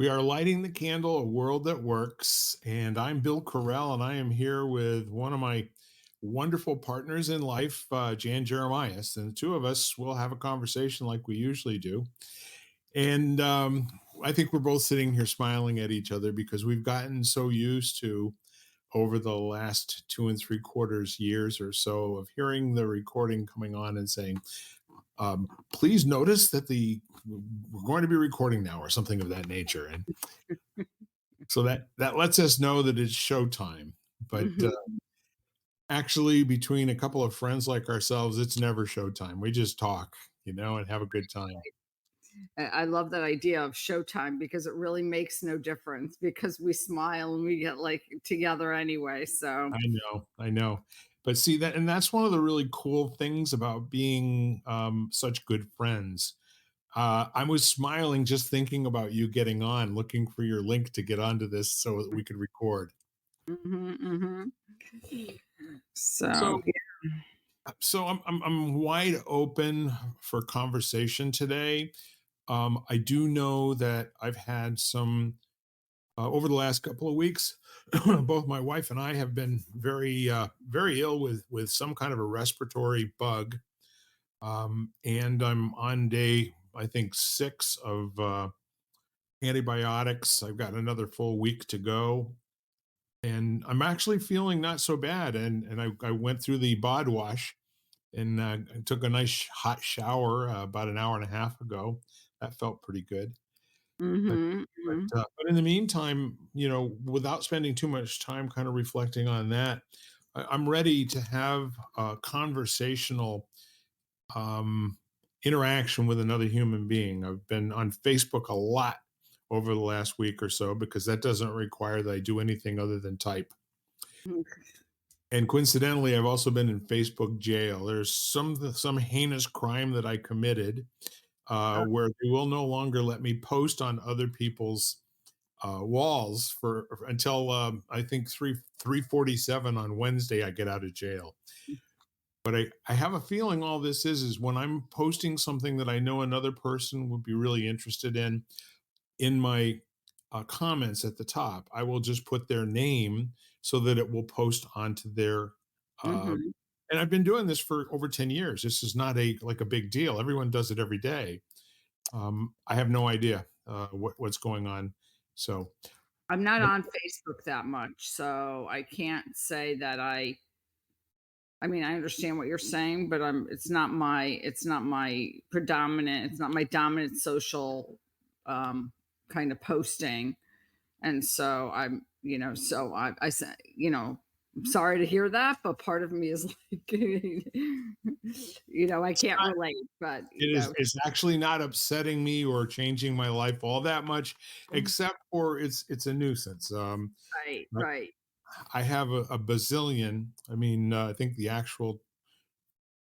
We are lighting the candle, a world that works. And I'm Bill Correll, and I am here with one of my wonderful partners in life, Jan Jeremias. And the two of us will have a conversation like we usually do. And I think we're both sitting here smiling at each other because we've gotten so used to, over the last 2 and 3/4 years or so, of hearing the recording coming on and saying, please notice that we're going to be recording now, or something of that nature. And so that lets us know that it's showtime. But Mhm. actually, between a couple of friends like ourselves, it's never showtime. We just talk, and have a good time. I love that idea of showtime because it really makes no difference because we smile and we get like together anyway. So, I know, I know. But see that, and that's one of the really cool things about being such good friends. I was smiling just thinking about you getting on, looking for your link to get onto this so that we could record. mhm, mhm. So, So I'm wide open for conversation today. I do know that I've had some over the last couple of weeks. Both my wife and I have been very ill with some kind of a respiratory bug, and I'm on day, I think, 6 of antibiotics. I've got another full week to go, and I'm actually feeling not so bad. And I went through the bod wash and I took a nice hot shower about an hour and a half ago. That felt pretty good. But mhm, mhm, but in the meantime, without spending too much time kind of reflecting on that, I'm ready to have a conversational um, interaction with another human being. I've been on Facebook a lot over the last week or so because that doesn't require that I do anything other than type. mhm. And coincidentally, I've also been in Facebook jail. There's some heinous crime that I committed where they will no longer let me post on other people's walls until I think 3:47 on Wednesday. I get out of jail. But I have a feeling all this is when I'm posting something that I know another person would be really interested in my comments at the top, I will just put their name so that it will post onto their. Uh, Mhm. and I've been doing this for over 10 years. This is not a big deal. Everyone does it every day. I have no idea what's going on. So, I'm not but on Facebook that much, so I can't say that I mean, I understand what you're saying, but it's not my predominant, it's not my dominant social kind of posting. And so I said, I'm sorry to hear that, but part of me is like, I it's can't not, relate, but it's actually not upsetting me or changing my life all that much, except for it's a nuisance. right, right. I have a bazillion. I mean, I think the actual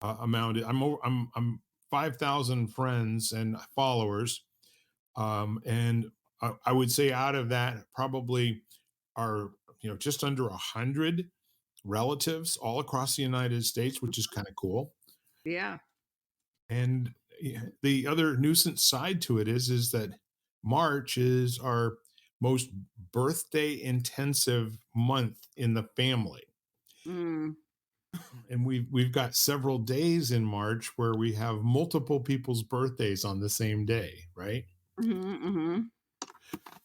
amount. I'm 5,000 friends and followers, and I would say out of that probably are just under 100 relatives all across the United States, which is kind of cool. Yeah. And yeah, the other nuisance side to it is that March is our most birthday intensive month in the family. Mm. And we've got several days in March where we have multiple people's birthdays on the same day, right? Mhm, mhm.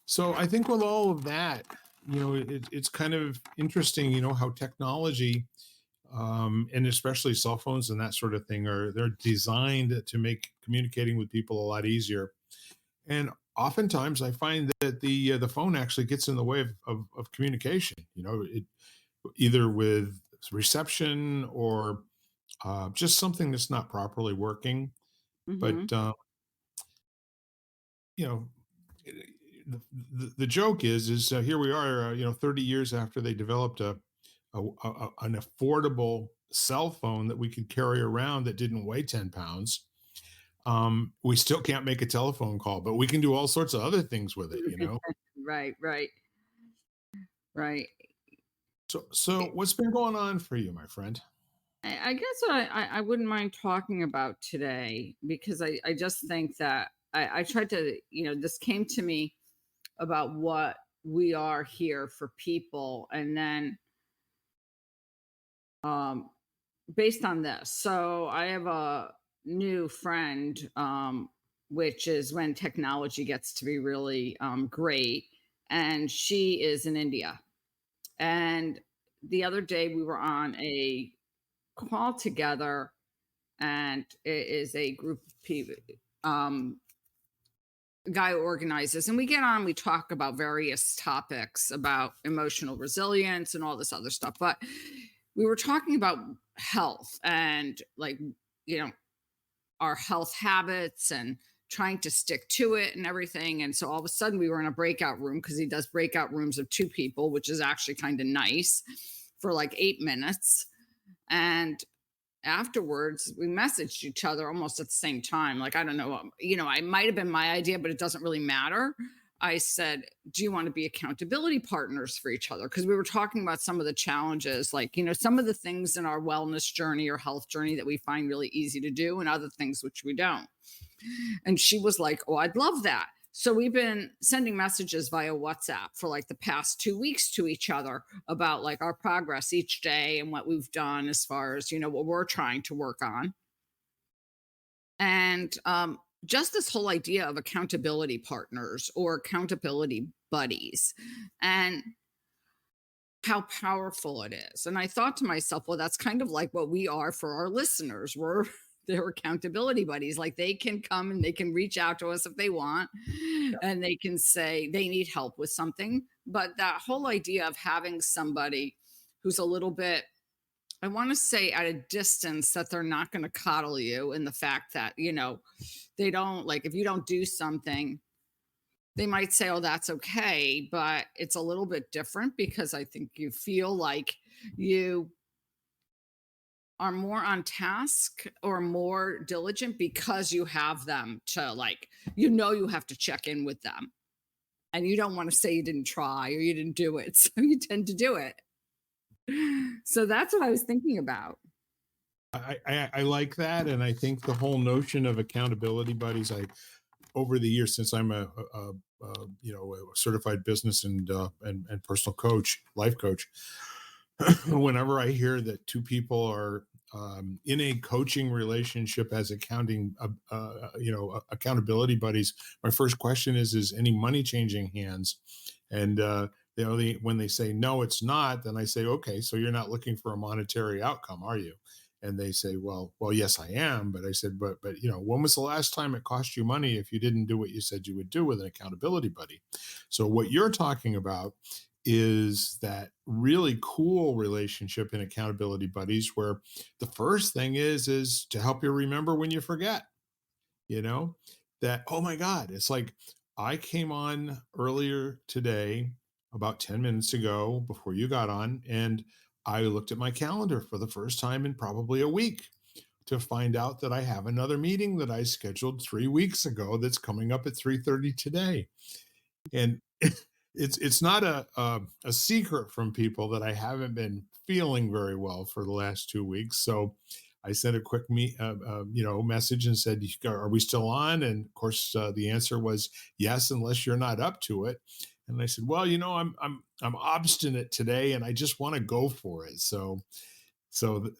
So I think with all of that, it's kind of interesting, how technology and especially cell phones and that sort of thing they're designed to make communicating with people a lot easier. And oftentimes, I find that the phone actually gets in the way of communication. Either with reception or just something that's not properly working. But Mhm. you know, the joke is here we are, 30 years after they developed an affordable cell phone that we could carry around that didn't weigh 10 pounds. We still can't make a telephone call, but we can do all sorts of other things with it. Right, right, right. So what's been going on for you, my friend? I guess what I wouldn't mind talking about today because I just think that I tried to, this came to me about what we are here for people. And then um based on this, so I have a new friend, which is when technology gets to be really great, and she is in India. And the other day we were on a call together, and it is a group of people, um guy who organizes, and we get on, we talk about various topics about emotional resilience and all this other stuff. But we were talking about health and, like, you know, our health habits and trying to stick to it and everything. And so all of a sudden we were in a breakout room, because he does breakout rooms of two people, which is actually kind of nice, for like 8 minutes. And afterwards we messaged each other almost at the same time. Like, I don't know, I might have been my idea, but it doesn't really matter. I said, do you want to be accountability partners for each other? Because we were talking about some of the challenges, like, some of the things in our wellness journey or health journey that we find really easy to do, and other things which we don't. And she was like, oh, I'd love that. So we've been sending messages via WhatsApp for like the past 2 weeks to each other about like our progress each day and what we've done as far as, what we're trying to work on. And just this whole idea of accountability partners or accountability buddies, and how powerful it is. And I thought to myself, well, that's kind of like what we are for our listeners. We're their accountability buddies. Like, they can come and they can reach out to us if they want, and they can say they need help with something. But that whole idea of having somebody who's a little bit, I want to say, at a distance, that they're not going to coddle you, in the fact that, they don't, like, if you don't do something, they might say, oh, that's okay. But it's a little bit different, because I think you feel like you are more on task or more diligent, because you have them to, like, you have to check in with them, and you don't want to say you didn't try or you didn't do it. So you tend to do it. So that's what I was thinking about. I like that, and I think the whole notion of accountability buddies. I Over the years, since I'm a certified business and personal coach, life coach, whenever I hear that two people are in a coaching relationship as accountability buddies, my first question is any money changing hands? And when they say no, it's not, then I say, okay, so you're not looking for a monetary outcome, are you? And they say, well, yes, I am. But I said, but when was the last time it cost you money if you didn't do what you said you would do with an accountability buddy? So what you're talking about is that really cool relationship in accountability buddies, where the first thing is to help you remember when you forget, you know, that, oh my God, it's like I came on earlier today, about 10 minutes ago before you got on, and I looked at my calendar for the first time in probably a week to find out that I have another meeting that I scheduled 3 weeks ago that's coming up at 3:30 today. And it's not a secret from people that I haven't been feeling very well for the last 2 weeks. So I sent a quick message and said, "Are we still on?" And of course, the answer was yes, unless you're not up to it. And I said, "Well, I'm obstinate today, and I just want to go for it." And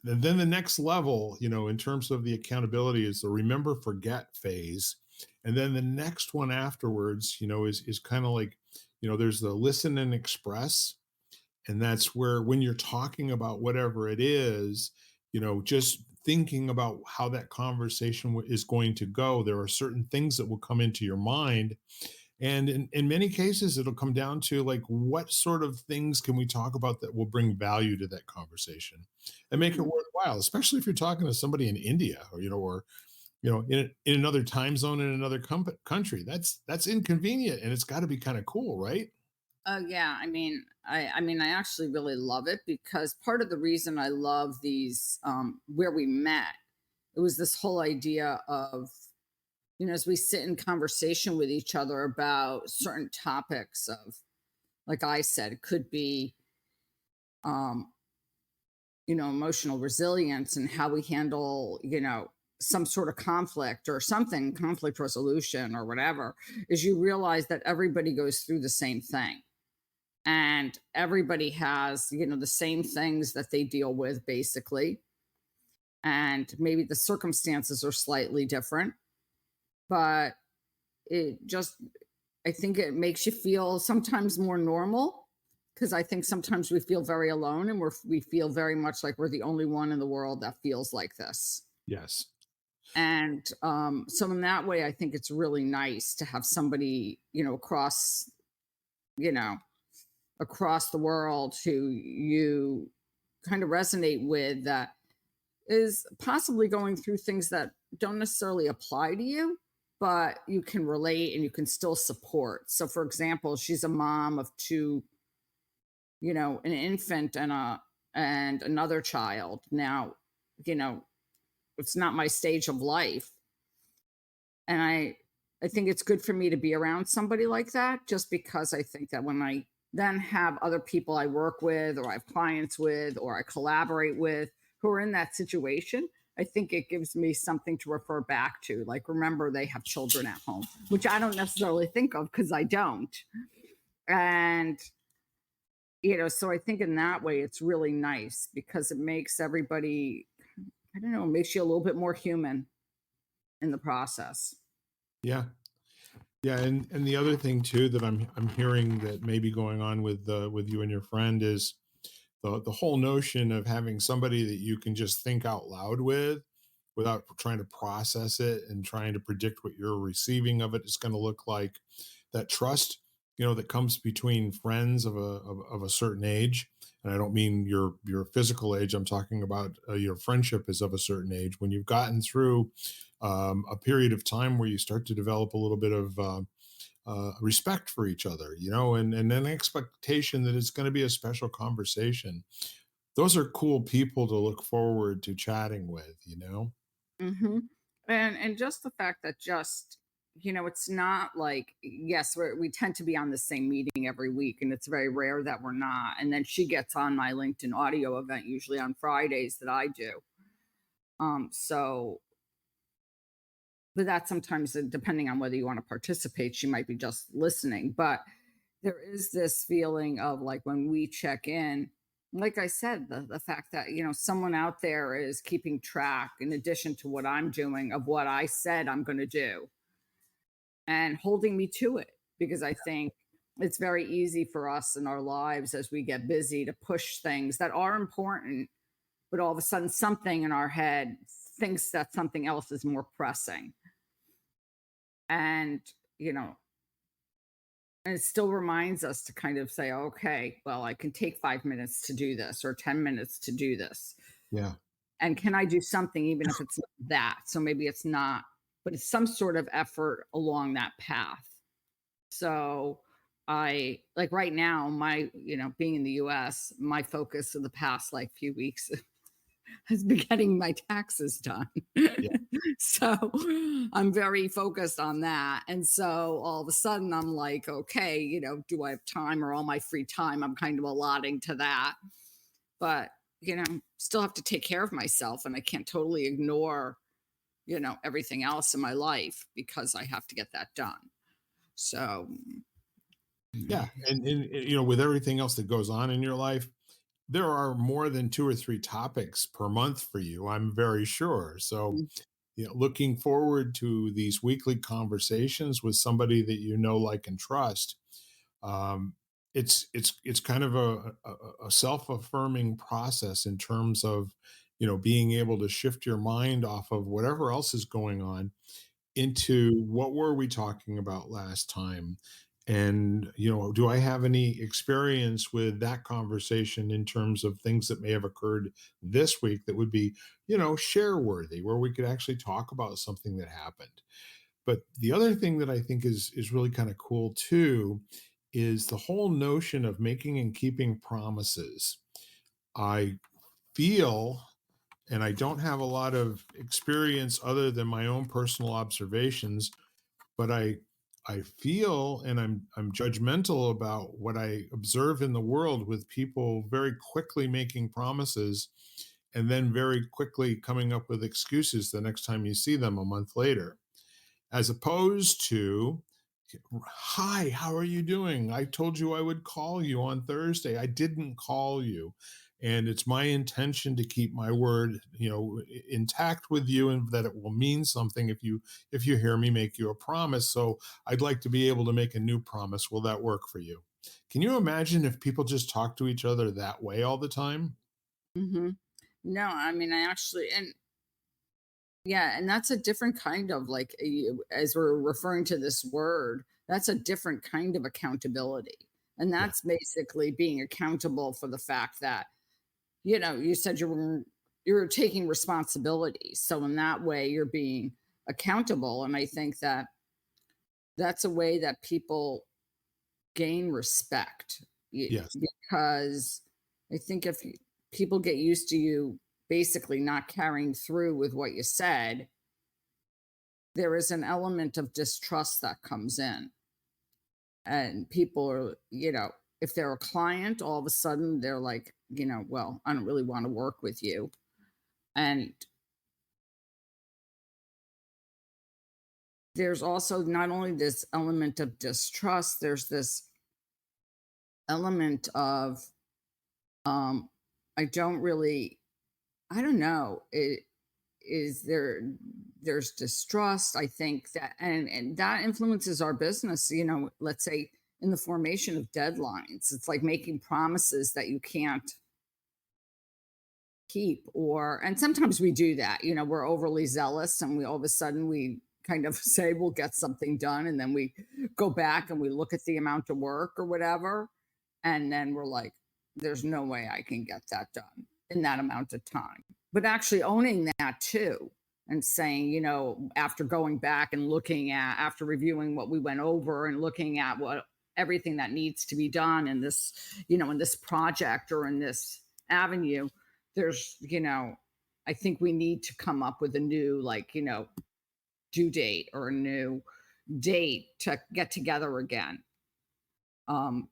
then the next level, in terms of the accountability, is the remember forget phase. And then the next one afterwards, is kind of like, there's the listen and express. And that's where, when you're talking about whatever it is, just thinking about how that conversation is going to go, there are certain things that will come into your mind. And in many cases, it'll come down to, like, what sort of things can we talk about that will bring value to that conversation and make it Mhm. worthwhile, especially if you're talking to somebody in India, or in another time zone in another country. That's inconvenient, and it's got to be kind of cool, right? Oh yeah, I actually really love it, because part of the reason I love these, where we met, it was this whole idea of, as we sit in conversation with each other about certain topics of, like I said, it could be, um, emotional resilience and how we handle, some sort of conflict or something, conflict resolution or whatever, is you realize that everybody goes through the same thing. And everybody has, the same things that they deal with basically. And maybe the circumstances are slightly different, but it just, I think it makes you feel sometimes more normal, because I think sometimes we feel very alone and we feel very much like we're the only one in the world that feels like this. Yes. And so in that way, I think it's really nice to have somebody, you know, across the world who you kind of resonate with, that is possibly going through things that don't necessarily apply to you, but you can relate and you can still support. So, for example, she's a mom of two, an infant and another child. Now, you know, it's not my stage of life, and I think it's good for me to be around somebody like that, just because I think that when I then have other people I work with or I have clients with or I collaborate with who are in that situation, I think it gives me something to refer back to. Like, remember, they have children at home, which I don't necessarily think of because I don't. And, so I think in that way, it's really nice because it makes everybody, I don't know, it makes you a little bit more human in the process. Yeah. Yeah, and the other thing too that I'm hearing that may be going on with you and your friend is the whole notion of having somebody that you can just think out loud with without trying to process it and trying to predict what you're receiving of it is going to look like. That trust, that comes between friends of a certain age, and I don't mean your physical age. I'm talking about your friendship is of a certain age when you've gotten through a period of time where you start to develop a little bit of respect for each other, and an expectation that it's going to be a special conversation. Those are cool people to look forward to chatting with. Hmm. And just the fact that it's not like, yes, we tend to be on the same meeting every week, and it's very rare that we're not. And then she gets on my LinkedIn audio event usually on Fridays that I do. So, but that sometimes, depending on whether you want to participate, she might be just listening. But there is this feeling of like when we check in, like I said, the fact that, someone out there is keeping track in addition to what I'm doing of what I said I'm going to do and holding me to it. Because I think it's very easy for us in our lives as we get busy to push things that are important, but all of a sudden something in our head thinks that something else is more pressing. And, you know, and it still reminds us to kind of say, okay, well, I can take 5 minutes to do this or 10 minutes to do this. Yeah. And can I do something even if it's not that? So maybe it's not, but it's some sort of effort along that path. So I like right now, being in the US, my focus of the past like few weeks has been getting my taxes done. Yeah. So I'm very focused on that. And so all of a sudden I'm like, okay, do I have time, or all my free time I'm kind of allotting to that? But, still have to take care of myself, and I can't totally ignore, everything else in my life because I have to get that done. So, Yeah. And with everything else that goes on in your life, there are more than two or three topics per month for you, I'm very sure. So, looking forward to these weekly conversations with somebody that you know, like, and trust. Um, it's kind of a self-affirming process in terms of being able to shift your mind off of whatever else is going on into what were we talking about last time, and do I have any experience with that conversation in terms of things that may have occurred this week that would be share worthy, where we could actually talk about something that happened. But the other thing that I think is really kind of cool too is the whole notion of making and keeping promises. I feel, and I don't have a lot of experience other than my own personal observations, but I feel, and I'm judgmental about what I observe in the world with people very quickly making promises and then very quickly coming up with excuses the next time you see them a month later, as opposed to, hi, how are you doing? I told you I would call you on Thursday. I didn't call you. And it's my intention to keep my word, intact with you, and that it will mean something if you hear me make you a promise. So I'd like to be able to make a new promise. Will that work for you? Can you imagine if people just talk to each other that way all the time? Hmm. No, I mean, I actually, and yeah, and that's a different kind of like, as we're referring to this word, that's a different kind of accountability. And Yeah. that's basically being accountable for the fact that, you said you're taking responsibility. So in that way, you're being accountable. And I think that that's a way that people gain respect, Yes. because I think if people get used to you basically not carrying through with what you said, there is an element of distrust that comes in. And people are, if they're a client, all of a sudden they're like, well, I don't really want to work with you. And there's also not only this element of distrust, there's this element of, um, I don't really, I don't know. Is there's distrust, I think, that and that influences our business, let's say in the formation of deadlines. It's like making promises that you can't keep, or and sometimes we do that, we're overly zealous and we all of a sudden we kind of say we'll get something done, and then we go back and we look at the amount of work or whatever, and then we're like, there's no way I can get that done in that amount of time. But actually owning that too, and saying, after going back and looking at, after reviewing what we went over and looking at what everything that needs to be done in this, in this project or in this avenue, there's, I think we need to come up with a new, like, due date or a new date to get together again. Um,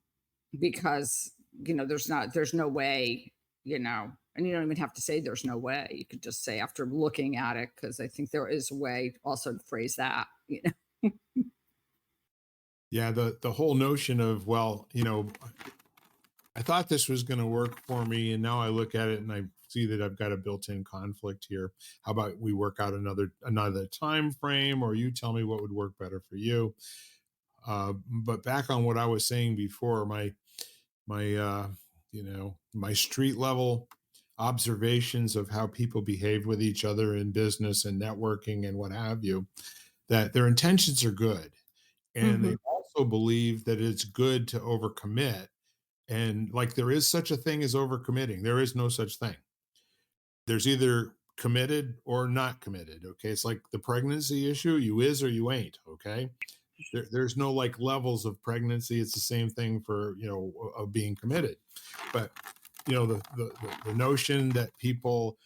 because there's no way, and you don't even have to say there's no way. You could just say after looking at it, because I think there is a way also to phrase that, Yeah, the whole notion of, well, I thought this was going to work for me, and now I look at it and I see that I've got a built-in conflict here. How about we work out another time frame, or you tell me what would work better for you? But back on what I was saying before, my street level observations of how people behave with each other in business and networking and what have you, that their intentions are good, and Hmm. they also believe that it's good to overcommit, and like there is such a thing as overcommitting. There is no such thing. There's either committed or not committed. Okay. It's like the pregnancy issue. You is or you ain't. Okay. There's no like levels of pregnancy. It's the same thing for, of being committed. But, the notion that people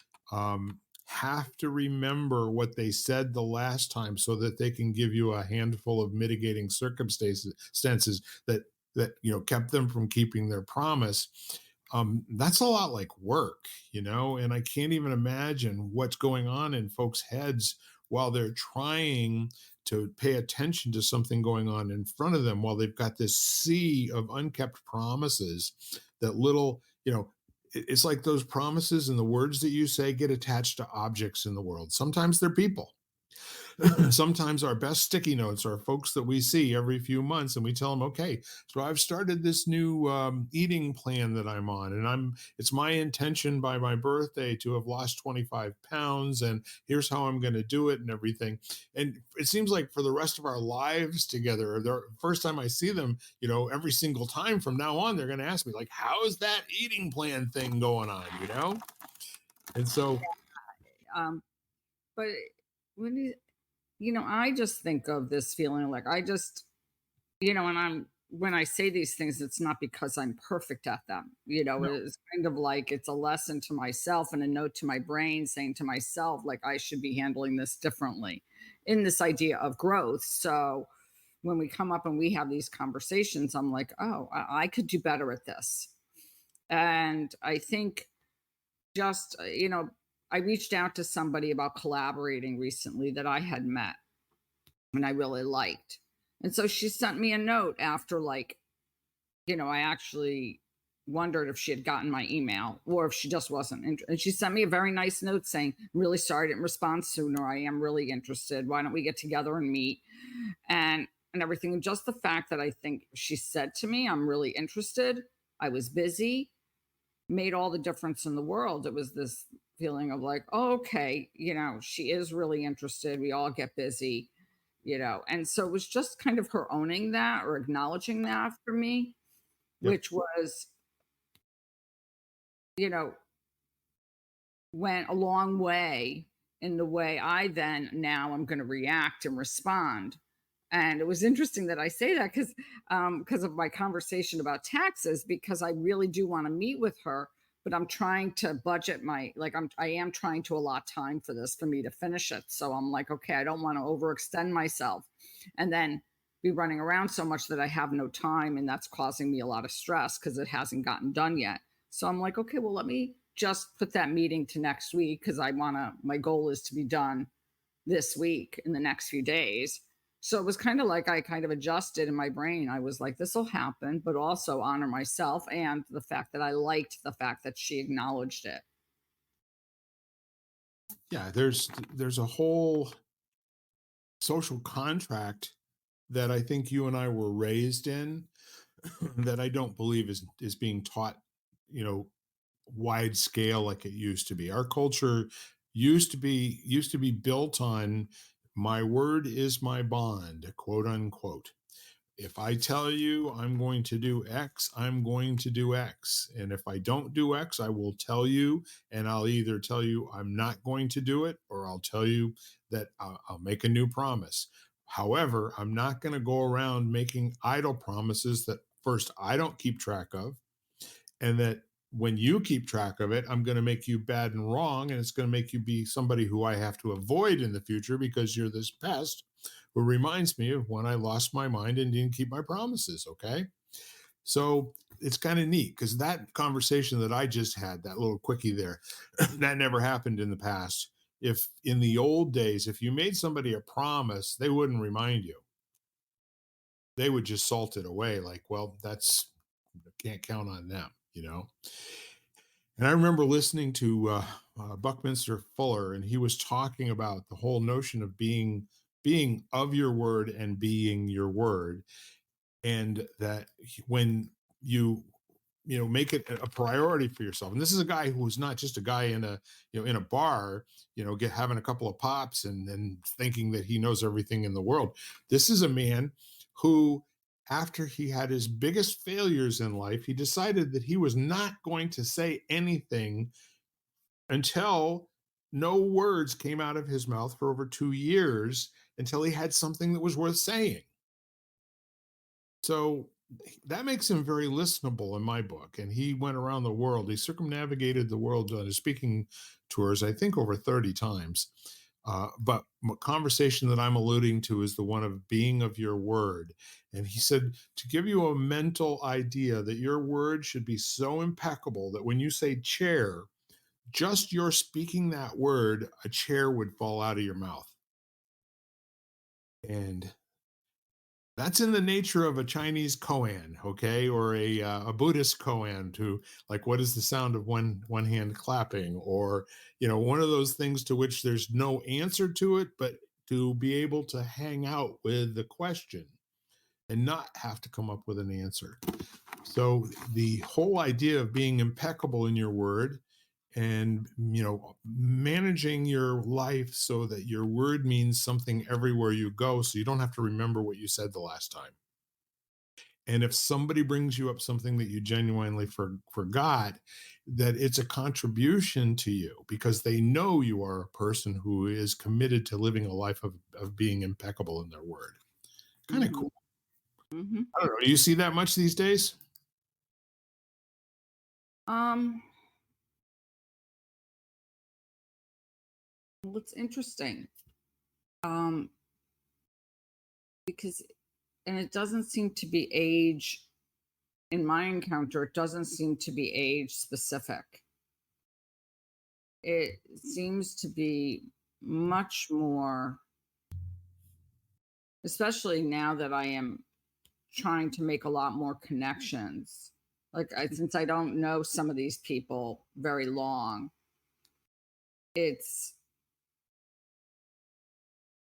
have to remember what they said the last time so that they can give you a handful of mitigating circumstances that kept them from keeping their promise. That's a lot like work, and I can't even imagine what's going on in folks' heads while they're trying to pay attention to something going on in front of them, while they've got this sea of unkept promises that little, it's like those promises and the words that you say get attached to objects in the world. Sometimes they're people. Sometimes our best sticky notes are folks that we see every few months, and we tell them, okay, so I've started this new eating plan that I'm on, and it's my intention by my birthday to have lost 25 pounds, and here's how I'm going to do it and everything. And it seems like for the rest of our lives together, the first time I see them, every single time from now on, they're going to ask me, like, how's that eating plan thing going on? And so, um, but when I just think of this feeling like I just, and when I say these things, it's not because I'm perfect at them. no, It's kind of like it's a lesson to myself and a note to my brain saying to myself, like, I should be handling this differently in this idea of growth. So when we come up and we have these conversations, I'm like, oh, I could do better at this. And I think just, I reached out to somebody about collaborating recently that I had met and I really liked. And so she sent me a note after, like, I actually wondered if she had gotten my email or if she just wasn't interested. And she sent me a very nice note saying, really sorry I didn't respond sooner. I am really interested. Why don't we get together and meet? And everything. And just the fact that I think she said to me, I'm really interested. I was busy, made all the difference in the world. It was this feeling of like, oh, okay, she is really interested. We all get busy, And so it was just kind of her owning that or acknowledging that for me, Yep. which was, you know, went a long way in the way I then now I'm going to react and respond. And it was interesting that I say that because of my conversation about taxes, because I really do want to meet with her, but I'm trying to budget I am trying to allot time for this for me to finish it. So I'm like, okay, I don't want to overextend myself and then be running around so much that I have no time, and that's causing me a lot of stress because it hasn't gotten done yet. So I'm like, okay, well, let me just put that meeting to next week because my goal is to be done this week in the next few days. So it was kind of like I kind of adjusted in my brain. I was like, this will happen, but also honor myself and the fact that I liked the fact that she acknowledged it. Yeah, there's a whole social contract that I think you and I were raised in that I don't believe is being taught, you know, wide scale like it used to be. Our culture used to be built on my word is my bond, quote unquote. If I tell you I'm going to do X, I'm going to do X. And if I don't do X, I will tell you, and I'll either tell you I'm not going to do it, or I'll tell you that I'll make a new promise. However, I'm not going to go around making idle promises that first I don't keep track of, and that when you keep track of it, I'm going to make you bad and wrong, and it's going to make you be somebody who I have to avoid in the future because you're this pest who reminds me of when I lost my mind and didn't keep my promises. Okay. So it's kind of neat because that conversation that I just had, that little quickie there, that never happened in the past. If in the old days, if you made somebody a promise, they wouldn't remind you. They would just salt it away like, well, that's, can't count on them. And I remember listening to Buckminster Fuller, and he was talking about the whole notion of being of your word and being your word, and that when you make it a priority for yourself. And this is a guy who is not just a guy in a bar, get having a couple of pops and then thinking that he knows everything in the world. This is a man who, after he had his biggest failures in life, he decided that he was not going to say anything until no words came out of his mouth for over 2 years until he had something that was worth saying. So that makes him very listenable in my book. And he went around the world. He circumnavigated the world on his speaking tours, I think over 30 times. But a conversation that I'm alluding to is the one of being of your word. And he said to give you a mental idea that your word should be so impeccable that when you say chair, just your speaking that word, a chair would fall out of your mouth. And that's in the nature of a Chinese koan, okay, or a Buddhist koan. To like, what is the sound of one hand clapping, or one of those things to which there's no answer to it, but to be able to hang out with the question and not have to come up with an answer. So the whole idea of being impeccable in your word and managing your life so that your word means something everywhere you go, so you don't have to remember what you said the last time. And if somebody brings you up something that you genuinely forgot, that it's a contribution to you because they know you are a person who is committed to living a life of being impeccable in their word. Kind of Hmm. cool. Hmm. I don't know. Do you see that much these days? Um, well, it's interesting. Um, because and it doesn't seem to be age in my encounter. It doesn't seem to be age specific. it seems to be much more, especially now that I am trying to make a lot more connections. Like since I don't know some of these people very long, it's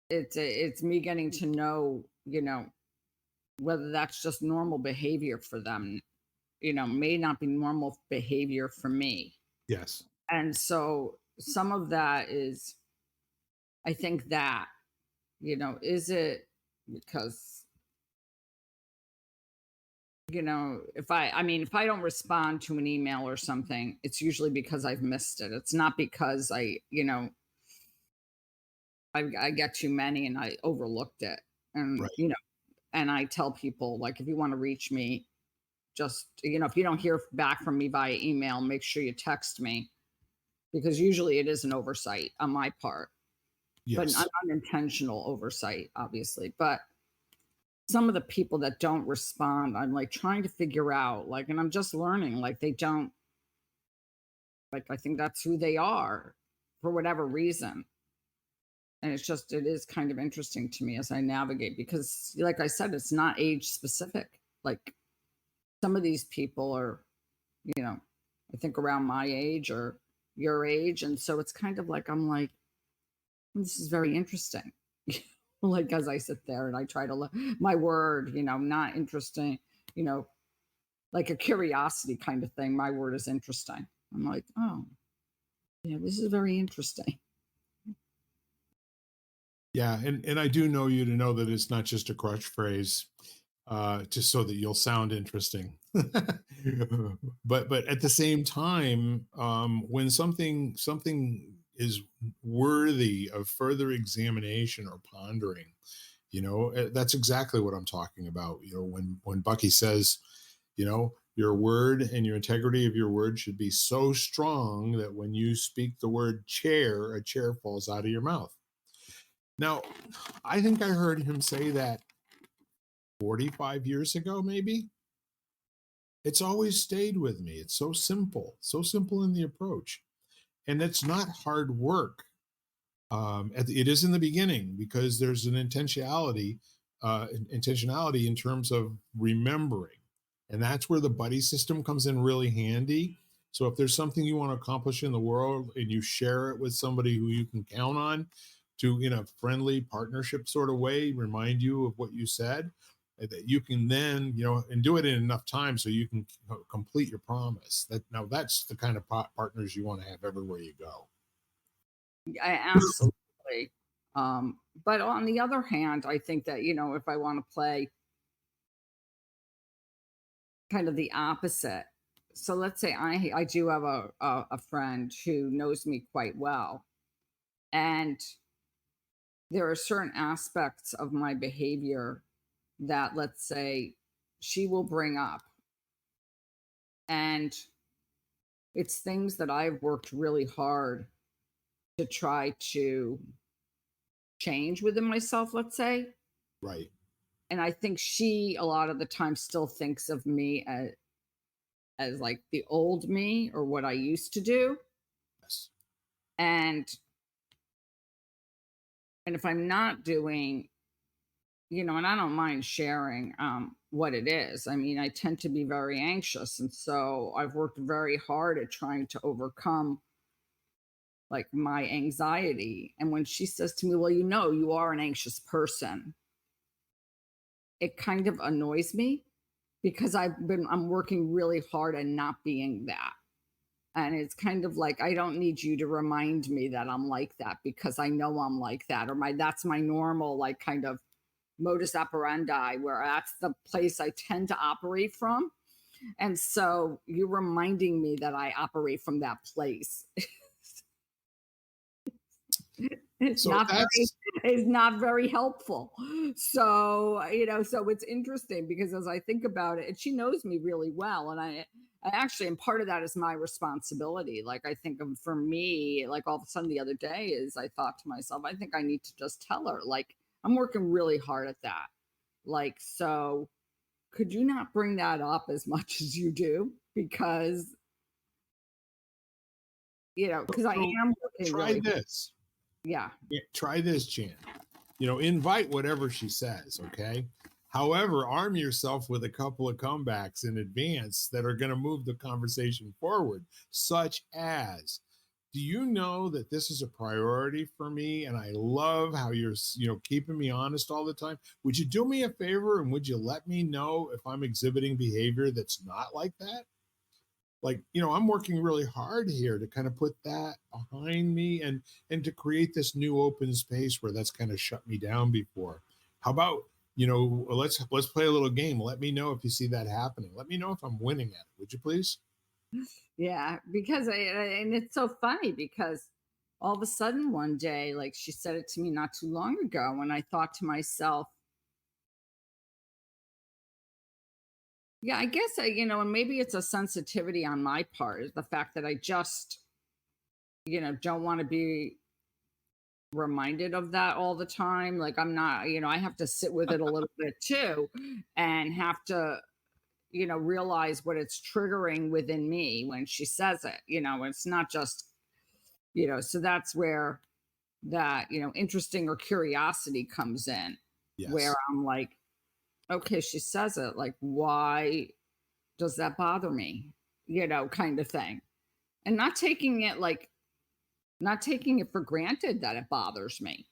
it's me getting to know, whether that's just normal behavior for them, may not be normal behavior for me. Yes. And so some of that is, I think that, is it because, if I don't respond to an email or something, it's usually because I've missed it. It's not because I get too many and I overlooked it. And, Right. and I tell people, like, if you want to reach me, just, if you don't hear back from me via email, make sure you text me, because usually it is an oversight on my part, but an Yes. unintentional oversight, obviously. But some of the people that don't respond, I'm like trying to figure out, like, and I'm just learning, like, they don't, like, I think that's who they are for whatever reason. And it is kind of interesting to me as I navigate, because, like I said, it's not age specific. Like, some of these people are, you know, I think around my age or your age. And so it's kind of like, I'm like, this is very interesting. Like, as I sit there and I try to look, my word, not interesting, you know, like a curiosity kind of thing. My word is interesting. I'm like, oh, yeah, this is very interesting. Yeah, and I do know you to know that it's not just a crutch phrase, just so that you'll sound interesting. But at the same time, when something is worthy of further examination or pondering, that's exactly what I'm talking about. When Bucky says, your word and your integrity of your word should be so strong that when you speak the word chair, a chair falls out of your mouth. Now, I think I heard him say that 45 years ago, maybe. It's always stayed with me. It's so simple in the approach. And it's not hard work. It is in the beginning because there's an intentionality in terms of remembering. And that's where the buddy system comes in really handy. So if there's something you want to accomplish in the world and you share it with somebody who you can count on to, in a friendly partnership sort of way, remind you of what you said, that you can then, and do it in enough time so you can complete your promise. That's the kind of partners you want to have everywhere you go. I absolutely. But on the other hand, I think that, if I want to play kind of the opposite. So let's say I do have a friend who knows me quite well, and there are certain aspects of my behavior that, let's say, she will bring up, and it's things that I've worked really hard to try to change within myself, let's say. Right. And I think she a lot of the time still thinks of me as like the old me or what I used to do. Yes. And if I'm not doing, and I don't mind sharing what it is. I mean, I tend to be very anxious. And so I've worked very hard at trying to overcome like my anxiety. And when she says to me, well, you are an anxious person, it kind of annoys me, because I'm working really hard at not being that. And it's kind of like, I don't need you to remind me that I'm like that, because I know I'm like that, or that's my normal, like, kind of modus operandi, where that's the place I tend to operate from. And so you're reminding me that I operate from that place. It's So not very that's it's not very helpful. So, so it's interesting, because as I think about it, and she knows me really well, and I actually, and part of that is my responsibility. Like, I think of, for me, like, all of a sudden the other day, is I thought to myself, I think I need to just tell her, like, I'm working really hard at that. Like, so could you not bring that up as much as you do? Because because I So am working try really hard. this. Yeah. Yeah, try this, Jan. Invite whatever she says, okay? However, arm yourself with a couple of comebacks in advance that are going to move the conversation forward, such as, do you know that this is a priority for me and I love how you're, keeping me honest all the time? Would you do me a favor and would you let me know if I'm exhibiting behavior that's not like that? Like, I'm working really hard here to kind of put that behind me and to create this new open space where that's kind of shut me down before. How about, let's play a little game. Let me know if you see that happening. Let me know if I'm winning at it, would you please? Yeah, because and it's so funny because all of a sudden one day, like she said it to me not too long ago, and I thought to myself, yeah, I guess and maybe it's a sensitivity on my part, is the fact that I just, don't want to be reminded of that all the time. Like I'm not, I have to sit with it a little bit too, and have to, realize what it's triggering within me when she says it. It's not just, so that's where that, interesting or curiosity comes in, where Yes. I'm like, okay, she says it, like, why does that bother me? Kind of thing. And not taking it for granted that it bothers me,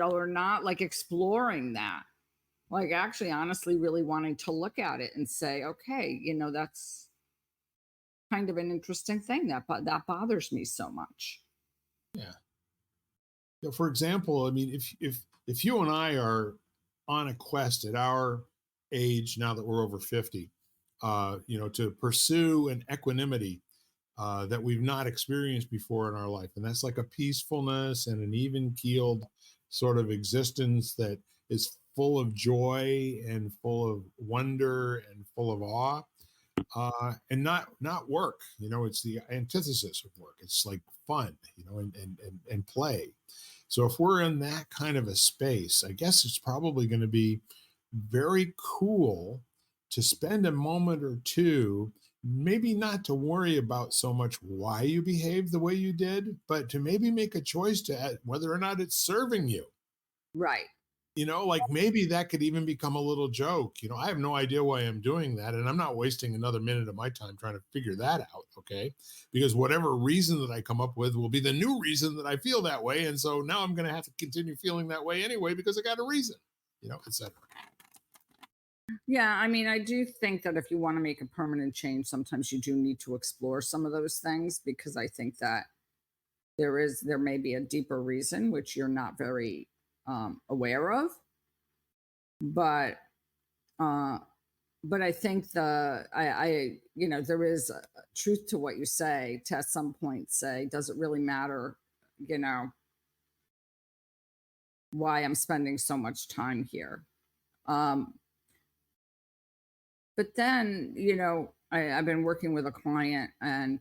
or not like exploring that. Like actually honestly really wanting to look at it and say, okay, that's kind of an interesting thing that bothers me so much. Yeah. For example, I mean, if you and I are on a quest at our age now that we're over 50, to pursue an equanimity that we've not experienced before in our life. And that's like a peacefulness and an even keeled sort of existence that is full of joy and full of wonder and full of awe. And not work. It's the antithesis of work. It's like fun, and play. So if we're in that kind of a space, I guess it's probably going to be very cool to spend a moment or two, maybe not to worry about so much why you behave the way you did, but to maybe make a choice to whether or not it's serving you. Right. Like maybe that could even become a little joke. I have no idea why I'm doing that. And I'm not wasting another minute of my time trying to figure that out. Okay. Because whatever reason that I come up with will be the new reason that I feel that way. And so now I'm going to have to continue feeling that way anyway because I got a reason, etc. Yeah, I mean, I do think that if you want to make a permanent change, sometimes you do need to explore some of those things, because I think that there may be a deeper reason which you're not very aware of. But uh I think there is a truth to what you say, to at some point say, does it really matter, you know, why I'm spending so much time here? Um, but then, I've been working with a client, and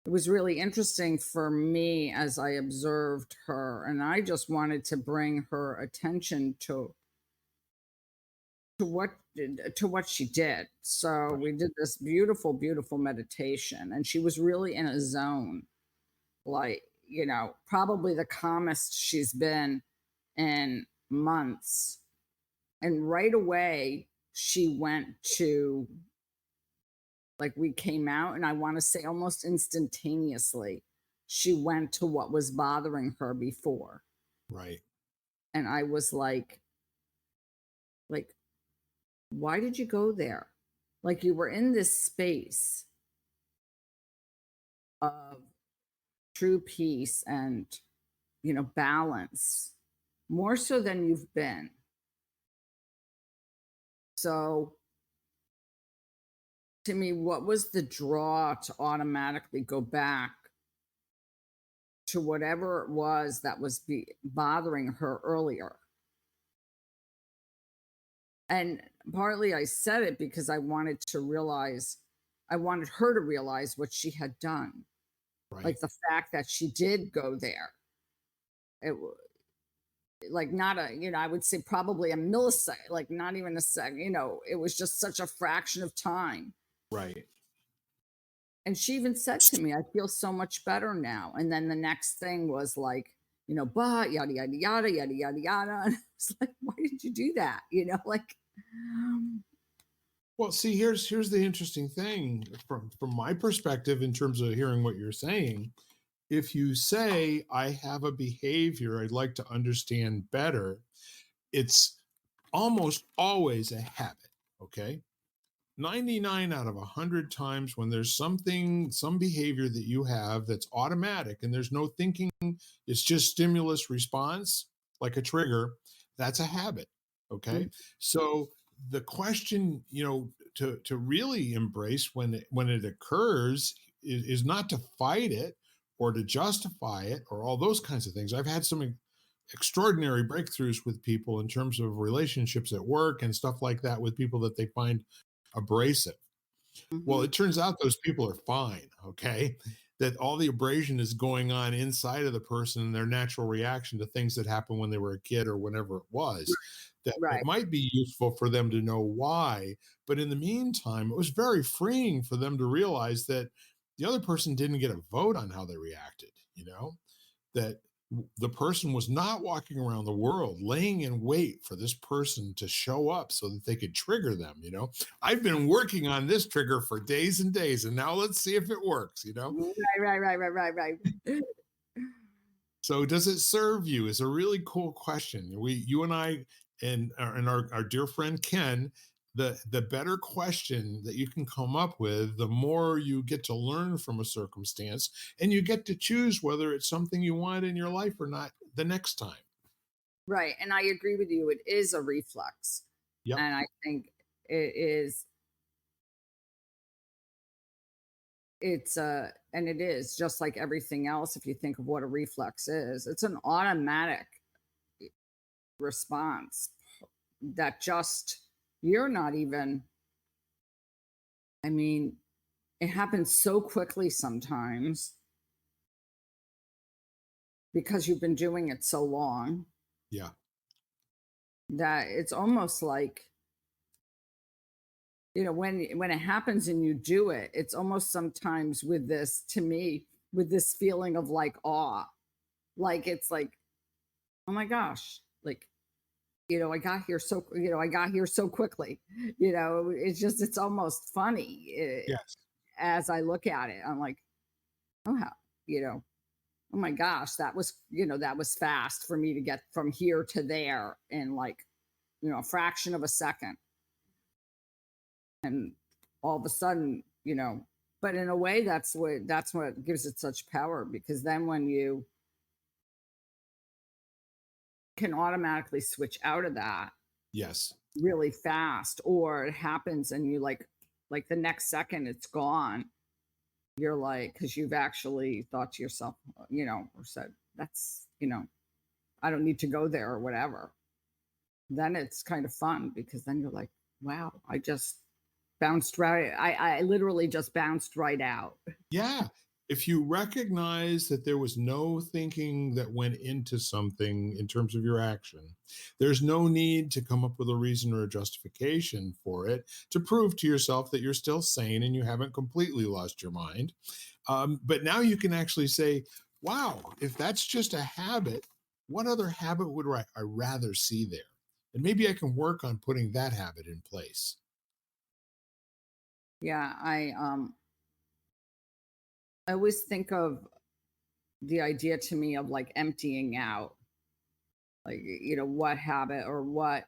it was really interesting for me as I observed her, and I just wanted to bring her attention to what she did. So we did this beautiful, beautiful meditation, and she was really in a zone, like, probably the calmest she's been in months. And right away, she went to, like, we came out, and I want to say almost instantaneously, she went to what was bothering her before. Right. And I was like, why did you go there? Like, you were in this space of true peace and, balance, more so than you've been. So to me, what was the draw to automatically go back to whatever it was that was bothering her earlier? And partly I said it because I wanted her to realize what she had done. Right. Like the fact that she did go there. It, like not a, I would say probably a millisecond, like not even a second, it was just such a fraction of time. Right. And she even said to me, "I feel so much better now." And then the next thing was like, but yada yada yada yada yada yada. And I was like, "Why did you do that?" Like, Well, see, here's the interesting thing from my perspective in terms of hearing what you're saying. If you say I have a behavior I'd like to understand better, it's almost always a habit. Okay. 99 out of 100 times when there's some behavior that you have that's automatic and there's no thinking, it's just stimulus response, like a trigger, that's a habit. Okay. So the question, to really embrace when it occurs is not to fight it or to justify it or all those kinds of things. I've had some extraordinary breakthroughs with people in terms of relationships at work and stuff like that with people that they find abrasive. Well, mhm, it turns out those people are fine, okay? That all the abrasion is going on inside of the person and their natural reaction to things that happened when they were a kid or whenever it was. That it right. might be useful for them to know why, but in the meantime, it was very freeing for them to realize that the other person didn't get a vote on how they reacted. That the person was not walking around the world laying in wait for this person to show up so that they could trigger them. I've been working on this trigger for days and days, and now let's see if it works. Right, right, right, right, right, right. So does it serve you is a really cool question. You and I and our dear friend Ken, the better question that you can come up with, the more you get to learn from a circumstance, and you get to choose whether it's something you want in your life or not the next time. Right, and I agree with you, it is a reflex, Yep. and I think it is and it is just like everything else. If you think of what a reflex is, it's an automatic response that just you're not even I mean, it happens so quickly sometimes because you've been doing it so long Yeah. that it's almost like, when it happens and you do it, it's almost sometimes with this to me, with this feeling of like awe. Like it's like, "Oh my gosh, like, I got here so quickly." It's almost funny, Yes. as I look at it. I'm like, "Oh, how," you know, "Oh my gosh, that was fast for me to get from here to there in like, a fraction of a second." And all of a sudden, but in a way that's what gives it such power, because then when you can automatically switch out of that Yes. really fast, or it happens and you like the next second it's gone, you're like, because you've actually thought to yourself, or said, that's, I don't need to go there or whatever. Then it's kind of fun because then you're like, wow, I just bounced right. I literally just bounced right out. Yeah. If you recognize that there was no thinking that went into something in terms of your action, there's no need to come up with a reason or a justification for it to prove to yourself that you're still sane and you haven't completely lost your mind. But now you can actually say, wow, if that's just a habit, what other habit would I rather see there? And maybe I can work on putting that habit in place. Yeah, I always think of the idea to me of like emptying out, like, what habit or what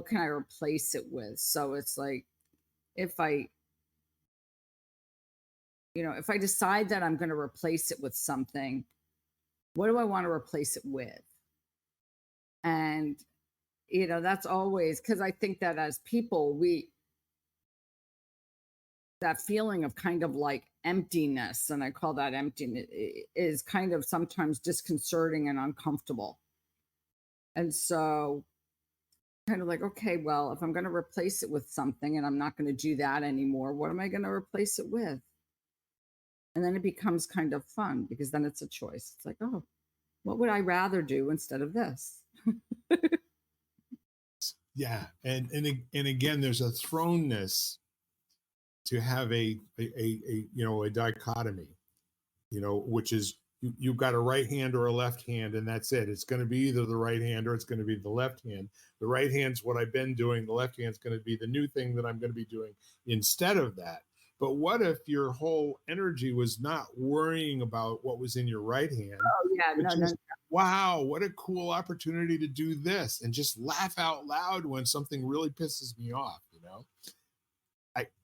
can I replace it with? So it's like, if I if I decide that I'm going to replace it with something, what do I want to replace it with? And that's always, because I think that as people, we that feeling of kind of like emptiness, and I call that emptiness, is kind of sometimes disconcerting and uncomfortable. And so, kind of like, okay, well, if I'm going to replace it with something and I'm not going to do that anymore, what am I going to replace it with? And then it becomes kind of fun because then it's a choice. It's like, oh, what would I rather do instead of this? Yeah. And again, there's a thrownness to have a a dichotomy, which is you've got a right hand or a left hand, and that's it. It's going to be either the right hand or it's going to be the left hand. The right hand's what I've been doing. The left hand's going to be the new thing that I'm going to be doing instead of that. But what if your whole energy was not worrying about what was in your right hand, Oh, yeah, but no, no, just, wow, what a cool opportunity to do this, and just laugh out loud when something really pisses me off,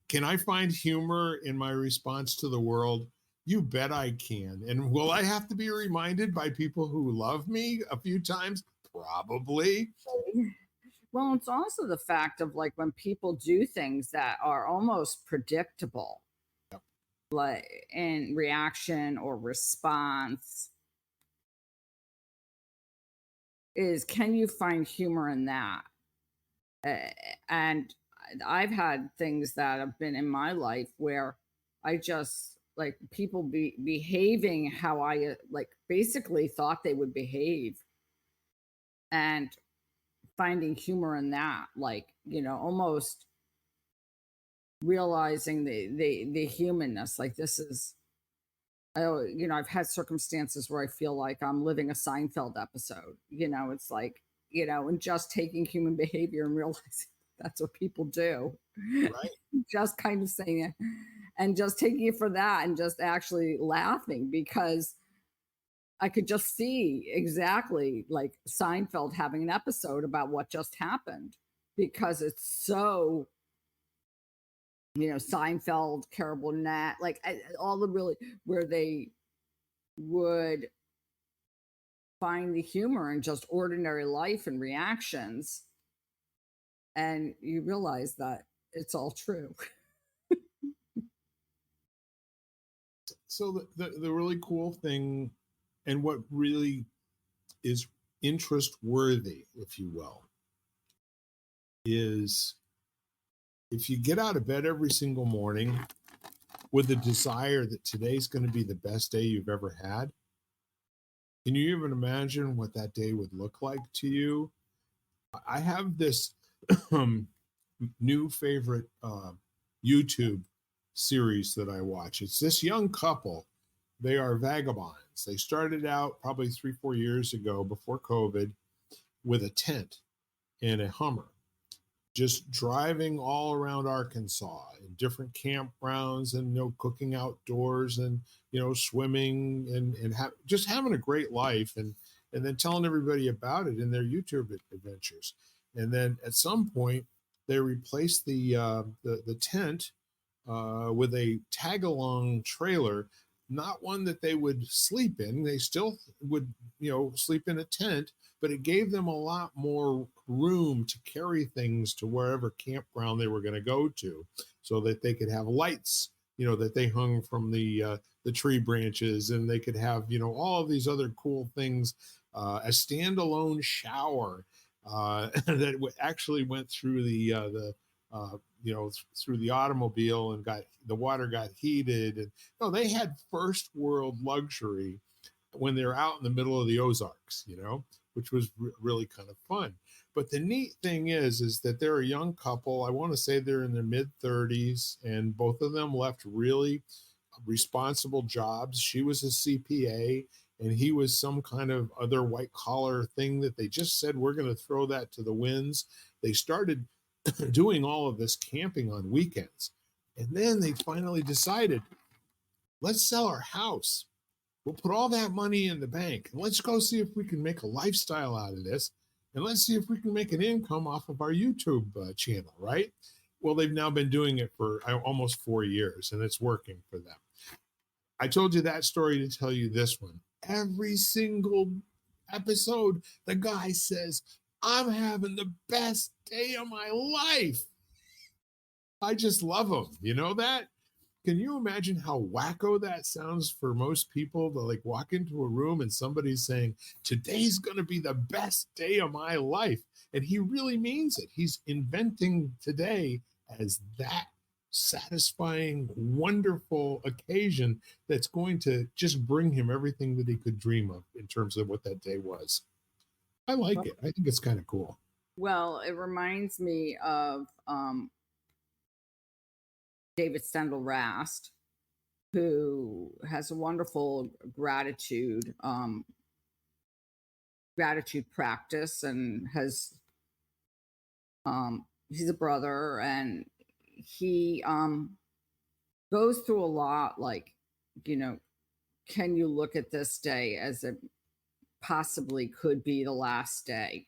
can I find humor in my response to the world? You bet I can. And will I have to be reminded by people who love me a few times? Probably. no. Well, it's also the fact of like when people do things that are almost predictable, like in reaction or response, is can you find humor in that? Uh, and I've had things that have been in my life where I just like people behaving how I like basically thought they would behave, and finding humor in that, like almost realizing the humanness. Like this is, I've had circumstances where I feel like I'm living a Seinfeld episode. It's like and just taking human behavior and realizing that's what people do. Right. Just kind of saying it and just taking it for that and just actually laughing because I could just see exactly like Seinfeld having an episode about what just happened because it's so, Seinfeld, Carol Burnett, like all the really where they would find the humor in just ordinary life and reactions. And you realize that it's all true. So the really cool thing, and what really is interest worthy, if you will, is if you get out of bed every single morning with the desire that today's going to be the best day you've ever had, can you even imagine what that day would look like to you? I have this um, new favorite YouTube series that I watch. It's this young couple. They are vagabonds. They started out probably 3, 4 years ago before COVID with a tent and a Hummer, just driving all around Arkansas in different campgrounds and cooking outdoors and swimming and just having a great life and then telling everybody about it in their YouTube adventures. And then at some point they replaced the tent with a tag along trailer, not one that they would sleep in. They still would, sleep in a tent, but it gave them a lot more room to carry things to wherever campground they were going to go to, so that they could have lights, that they hung from the tree branches, and they could have, all of these other cool things, a standalone shower that actually went through through the automobile, and got the water got heated, and they had first world luxury when they're out in the middle of the Ozarks, which was really kind of fun. But the neat thing is that they're a young couple. I want to say they're in their mid 30s, and both of them left really responsible jobs. She was a CPA, and he was some kind of other white collar thing that they just said, we're going to throw that to the winds. They started doing all of this camping on weekends. And then they finally decided, let's sell our house. We'll put all that money in the bank, and let's go see if we can make a lifestyle out of this. And let's see if we can make an income off of our YouTube channel, right? Well, they've now been doing it for almost 4 years, and it's working for them. I told you that story to tell you this one. Every single episode, the guy says, I'm having the best day of my life. I just love him. You know that? Can you imagine how wacko that sounds for most people to like walk into a room and somebody's saying, today's going to be the best day of my life? And he really means it. He's inventing today as that satisfying, wonderful occasion that's going to just bring him everything that he could dream of in terms of what that day was. I like it. I think it's kind of cool. Well, it reminds me of David Stendhal Rast, who has a wonderful gratitude practice, and has he's a brother, and he goes through a lot, like, you know, can you look at this day as it possibly could be the last day,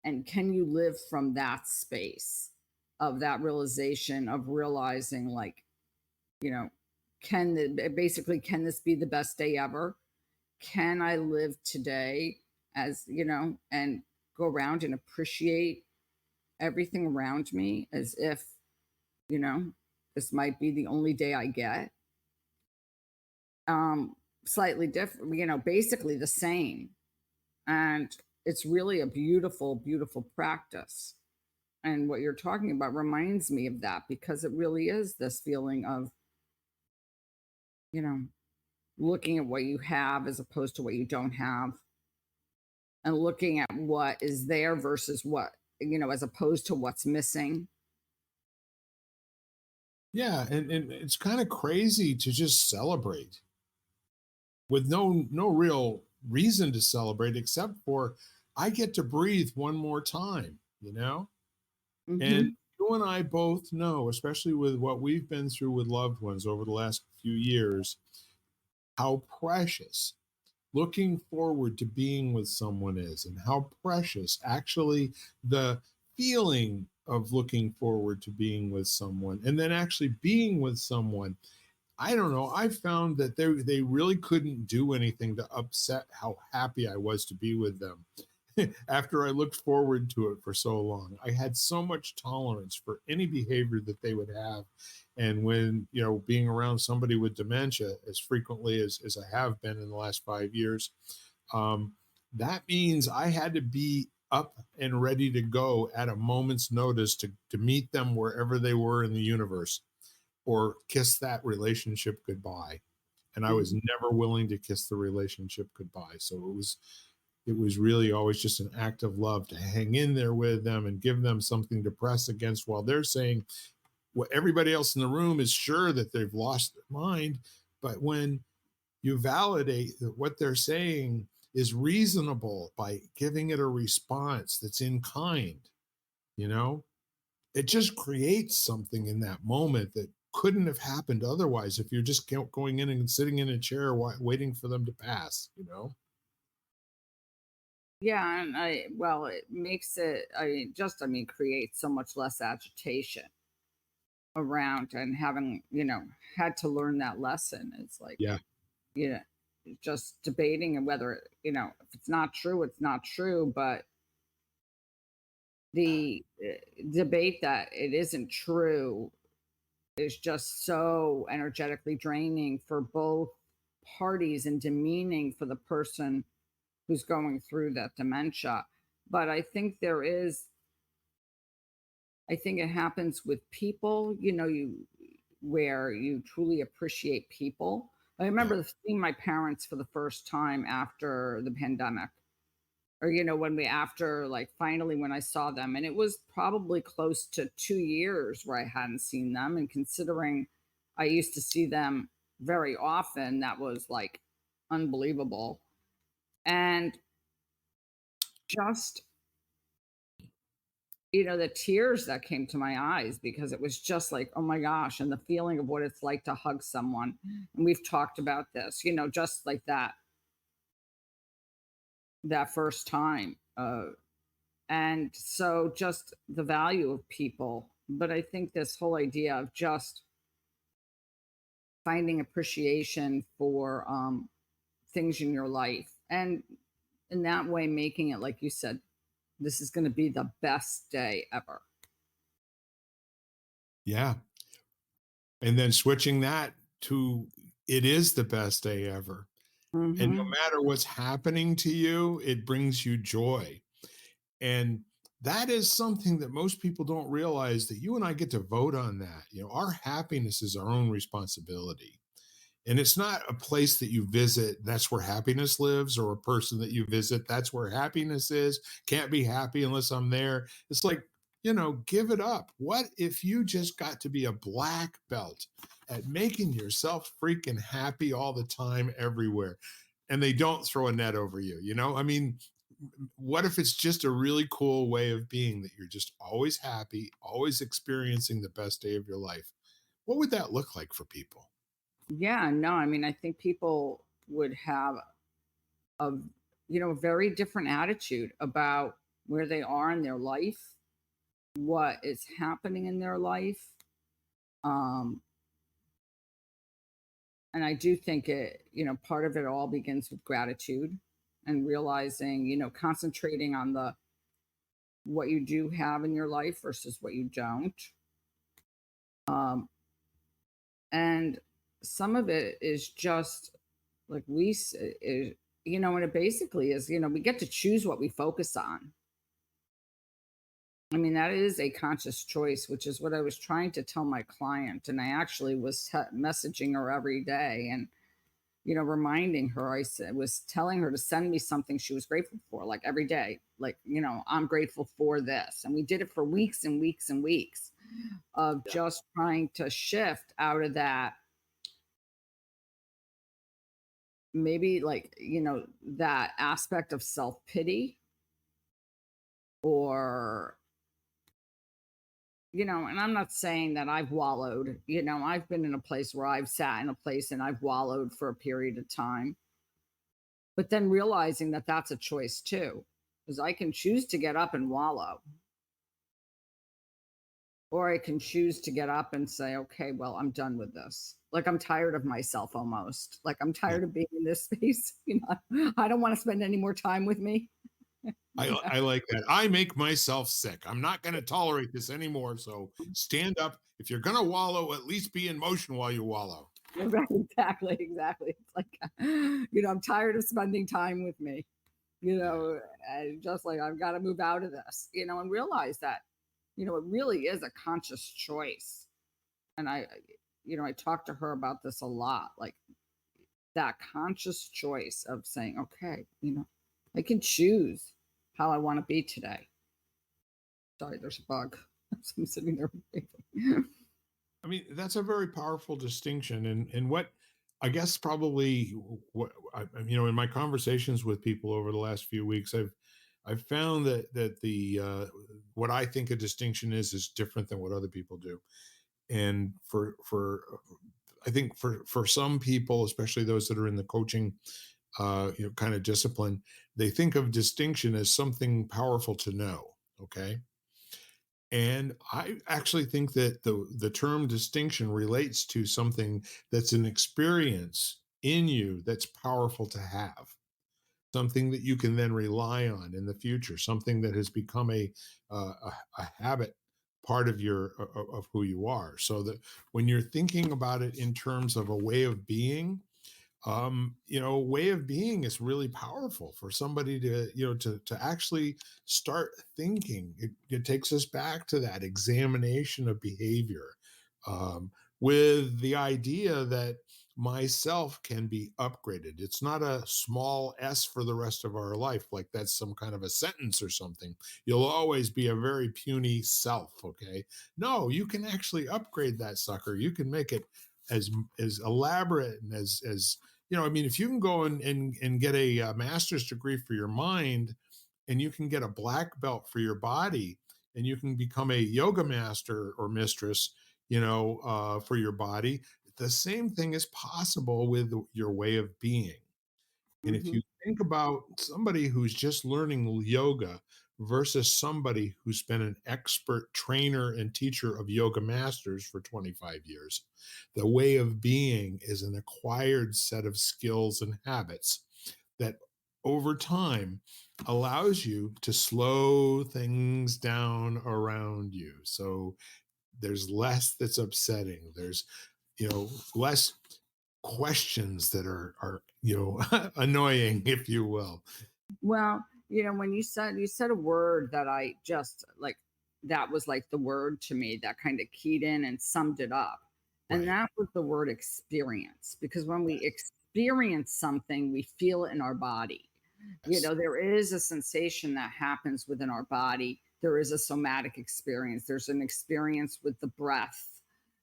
and can you live from that space of that realization of realizing, like, you know, basically, can this be the best day ever? Can I live today as, and go around and appreciate everything around me as if, you know, this might be the only day I get? Um, Slightly different, basically the same. And it's really a beautiful, beautiful practice. And what you're talking about reminds me of that, because it really is this feeling of, you know, looking at what you have as opposed to what you don't have, and looking at what is there versus what, as opposed to what's missing. Yeah, and it's kind of crazy to just celebrate with no real reason to celebrate except for I get to breathe one more time, you know? And Hmm. you and I both know, especially with what we've been through with loved ones over the last few years, how precious looking forward to being with someone is, and how precious actually the feeling of looking forward to being with someone and then actually being with someone. I don't know. I found that they really couldn't do anything to upset how happy I was to be with them. After I looked forward to it for so long, I had so much tolerance for any behavior that they would have. And when, being around somebody with dementia as frequently as I have been in the last 5 years, um, that means I had to be up and ready to go at a moment's notice to meet them wherever they were in the universe, or kiss that relationship goodbye. And I was Hmm. never willing to kiss the relationship goodbye. So it was really always just an act of love to hang in there with them and give them something to press against while they're saying what everybody else in the room is sure that they've lost their mind. But when you validate that what they're saying is reasonable by giving it a response that's in kind, you know, it just creates something in that moment that couldn't have happened otherwise if you're just going in and sitting in a chair waiting for them to pass, you know? Yeah, and it makes it, creates so much less agitation around, and having, had to learn that lesson. It's like, Yeah. you know, just debating, and whether, if it's not true, it's not true. But the debate that it isn't true is just so energetically draining for both parties, and demeaning for the person who's going through that dementia. But I think it happens with people, where you truly appreciate people. I Yeah. remember seeing my parents for the first time after the pandemic, or, when we after, like, finally when I saw them, and it was probably close to 2 years where I hadn't seen them. And considering I used to see them very often, that was like unbelievable. And just, the tears that came to my eyes, because it was just like, oh my gosh, and the feeling of what it's like to hug someone. And we've talked about this, just like that first time. And so, just the value of people. But I think this whole idea of just finding appreciation for things in your life, and in that way making it, like you said, this is going to be the best day ever. Yeah. And then switching that to it is the best day ever. And no Hmm. matter what's happening to you, it brings you joy. And that is something that most people don't realize, that you and I get to vote on that. Our happiness is our own responsibility. And it's not a place that you visit, that's where happiness lives, or a person that you visit, that's where happiness is. Can't be happy unless I'm there. It's like give it up. What if you just got to be a black belt at making yourself freaking happy all the time, everywhere, and they don't throw a net over you? I mean, what if it's just a really cool way of being that you're just always happy, always experiencing the best day of your life? What would that look like for people? Yeah, no, I mean, I think people would have a very different attitude about where they are in their life, what is happening in their life. Um, and I do think part of it all begins with gratitude and realizing, concentrating on the what you do have in your life versus what you don't. Um, and some of it is just like and it basically is, we get to choose what we focus on. I mean, that is a conscious choice, which is what I was trying to tell my client. And I actually was messaging her every day and, reminding her. Was telling her to send me something she was grateful for, like every day. Like, I'm grateful for this. And we did it for weeks and weeks and weeks of Yeah. just trying to shift out of that, maybe like, that aspect of self pity or and I'm not saying that I've wallowed, I've been in a place where I've sat in a place and I've wallowed for a period of time, but then realizing that that's a choice too, because I can choose to get up and wallow, or I can choose to get up and say, okay, well, I'm done with this. Like I'm tired of myself almost. Like I'm Yeah. tired of being in this space. I don't want to spend any more time with me. I like that. I make myself sick. I'm not going to tolerate this anymore. So stand up. If you're going to wallow, at least be in motion while you wallow. Right, exactly, exactly. It's like, I'm tired of spending time with me. Yeah. And just like I've got to move out of this, and realize that, it really is a conscious choice. And I talk to her about this a lot, like that conscious choice of saying, okay, I can choose how I want to be today. Sorry, there's a bug. I'm sitting there. I mean, that's a very powerful distinction. And what I guess probably what in my conversations with people over the last few weeks, I've found that the what I think a distinction is different than what other people do. And for I think for some people, especially those that are in the coaching kind of discipline, they think of distinction as something powerful to know. Okay. And I actually think that the term distinction relates to something that's an experience in you that's powerful to have, something that you can then rely on in the future, something that has become a habit, part of of who you are. So that when you're thinking about it in terms of a way of being, way of being is really powerful for somebody to to actually start thinking. It takes us back to that examination of behavior, um, with the idea that myself can be upgraded. It's not a small s for the rest of our life, like that's some kind of a sentence or something. You'll always be a very puny self. Okay, no, you can actually upgrade that sucker. You can make it as elaborate and as I mean, if you can go and get a, master's degree for your mind, and you can get a black belt for your body, and you can become a yoga master or mistress, for your body, the same thing is possible with your way of being. And if Hmm. you think about somebody who's just learning yoga versus somebody who's been an expert trainer and teacher of yoga masters for 25 years, the way of being is an acquired set of skills and habits that over time allows you to slow things down around you. So there's less that's upsetting. There's, less questions that are annoying, if you will. Well, when you said a word that I just like, that was like the word to me that kind of keyed in and summed it up. And Right. that was the word experience. Because when we experience something, we feel it in our body. Yes. There is a sensation that happens within our body there is a somatic experience. There's an experience with the breath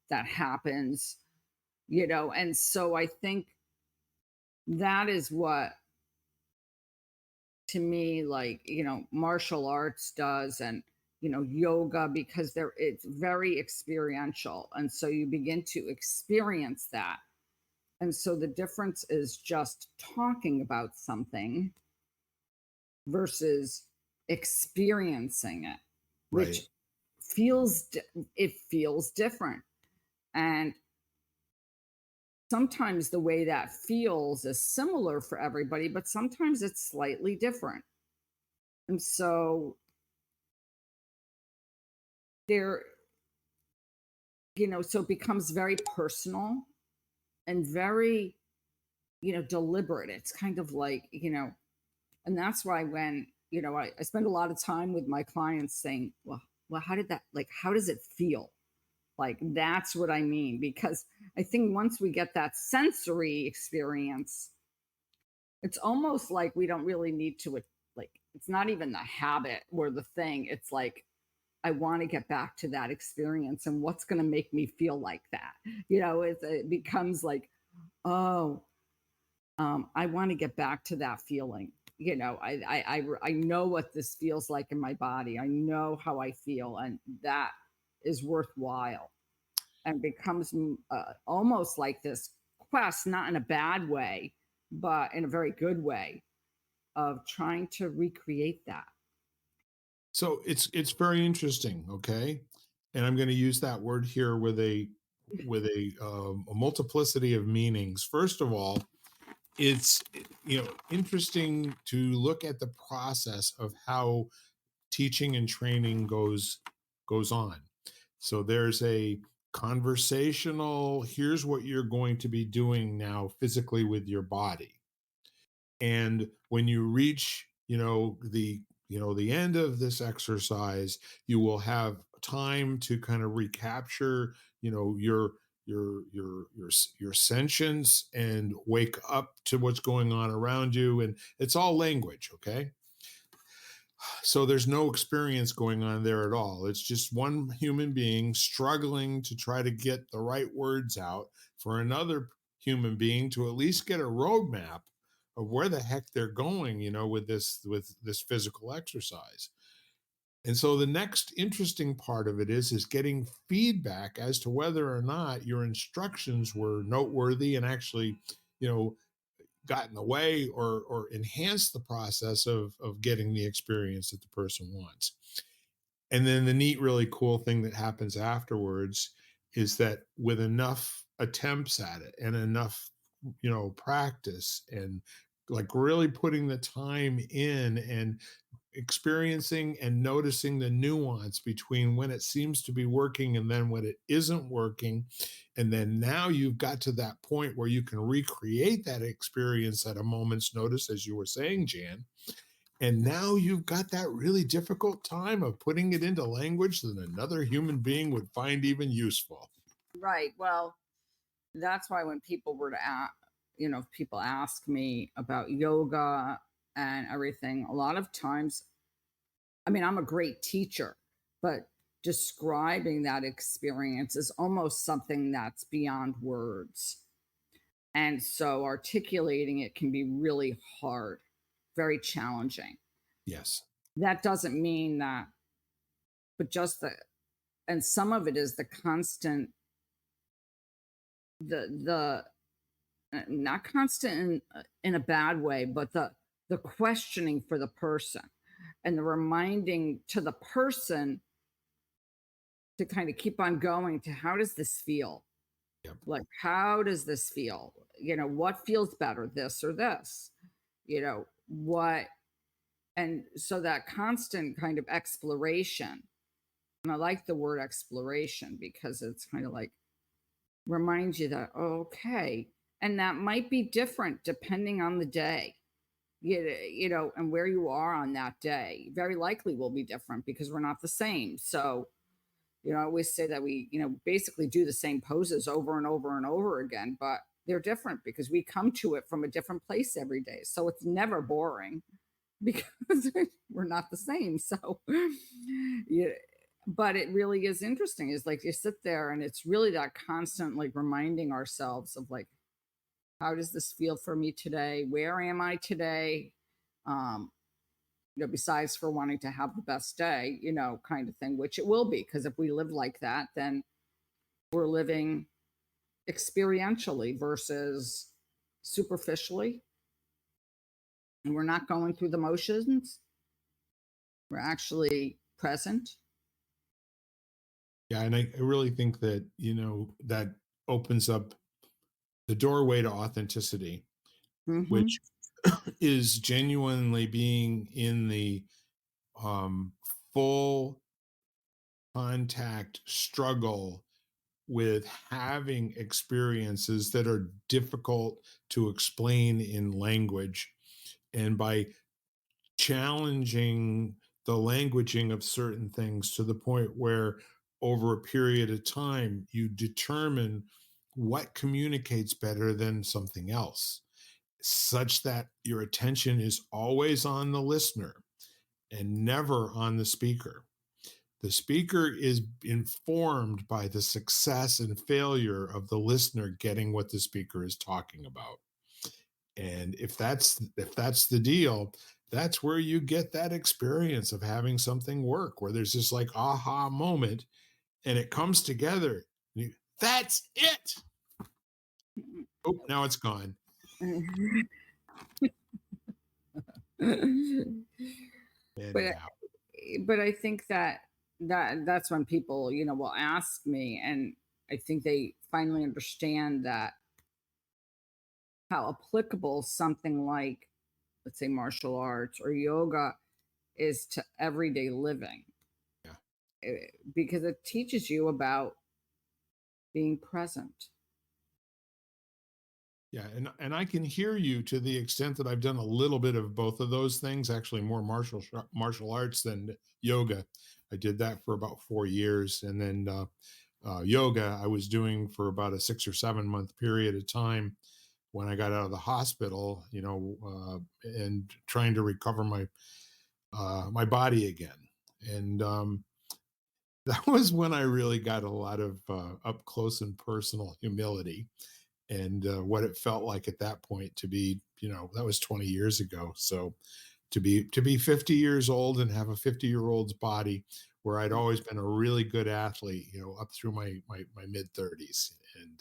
that happens, and so I think that is what, to me, like, martial arts does, and yoga, because it's very experiential, and so you begin to experience that. And so the difference is just talking about something versus experiencing it, which Right. it feels different. And sometimes the way that feels is similar for everybody, but sometimes it's slightly different. And so there, so it becomes very personal and very, deliberate. It's kind of like, and that's why when, I spend a lot of time with my clients saying, well, how did that, like, how does it feel? Like, that's what I mean. Because I think once we get that sensory experience, it's almost like we don't really need to, like, it's not even the habit or the thing. It's like, I want to get back to that experience, and what's going to make me feel like that. It becomes like, oh, I want to get back to that feeling. I know what this feels like in my body. I know how I feel, and that is worthwhile, and becomes almost like this quest, not in a bad way, but in a very good way, of trying to recreate that. So it's very interesting, okay? And I'm going to use that word here with a multiplicity of meanings. First of all, it's interesting to look at the process of how teaching and training goes on. So there's a conversational, here's what you're going to be doing now physically with your body. And when you reach the end of this exercise, you will have time to kind of recapture your sentience and wake up to what's going on around you. And it's all language, okay? So there's no experience going on there at all. It's just one human being struggling to try to get the right words out for another human being to at least get a roadmap of where the heck they're going, with this physical exercise. And so the next interesting part of it is getting feedback as to whether or not your instructions were noteworthy and actually, you know, got in the way or enhanced the process of getting the experience that the person wants. And then the neat, really cool thing that happens afterwards is that with enough attempts at it and enough, practice and like really putting the time in and experiencing and noticing the nuance between when it seems to be working and then when it isn't working. And then now you've got to that point where you can recreate that experience at a moment's notice, as you were saying, Jan. And now you've got that really difficult time of putting it into language that another human being would find even useful. Right. Well, that's why when people were to ask, if people ask me about yoga and everything, a lot of times, I mean, I'm a great teacher, but describing that experience is almost something that's beyond words. And so articulating it can be really hard, very challenging. Yes. That doesn't mean that, but just and some of it is the constant, the not constant in a bad way, but the questioning for the person, and the reminding to the person to kind of keep on going to, how does this feel? Yep. Like, how does this feel? What feels better, this or this? What? And so that constant kind of exploration, and I like the word exploration because it's kind of like reminds you that, okay, and that might be different depending on the day, and where you are on that day. Very likely will be different because we're not the same. So, I always say that we, basically do the same poses over and over and over again, but they're different because we come to it from a different place every day. So it's never boring. because we're not the same. So, yeah, but it really is interesting. Is like you sit there and it's really that constant like reminding ourselves of like, how does this feel for me today? Where am I today? Um, besides for wanting to have the best day, kind of thing, which it will be, because if we live like that, then we're living experientially versus superficially, and we're not going through the motions. We're actually present. Yeah, and I really think that, that opens up the doorway to authenticity, Hmm. which is genuinely being in the um, full contact struggle with having experiences that are difficult to explain in language. And by challenging the languaging of certain things to the point where over a period of time you determine what communicates better than something else, such that your attention is always on the listener and never on the speaker. The speaker is informed by the success and failure of the listener getting what the speaker is talking about. And if that's the deal, that's where you get that experience of having something work, where there's this like aha moment and it comes together. That's it. Oh, now it's gone. And but now, but I think that's when people, will ask me, and I think they finally understand that how applicable something like, let's say, martial arts or yoga is to everyday living. yeah. Because it teaches you about being present. Yeah, and I can hear you to the extent that I've done a little bit of both of those things, actually more martial arts than yoga. I did that for about 4 years, and then yoga I was doing for about a 6 or 7 month period of time when I got out of the hospital, and trying to recover my body again. And that was when I really got a lot of up close and personal humility, and what it felt like at that point to be, that was 20 years ago. So to be 50 years old and have a 50-year-old's body, where I'd always been a really good athlete, up through my mid 30s, and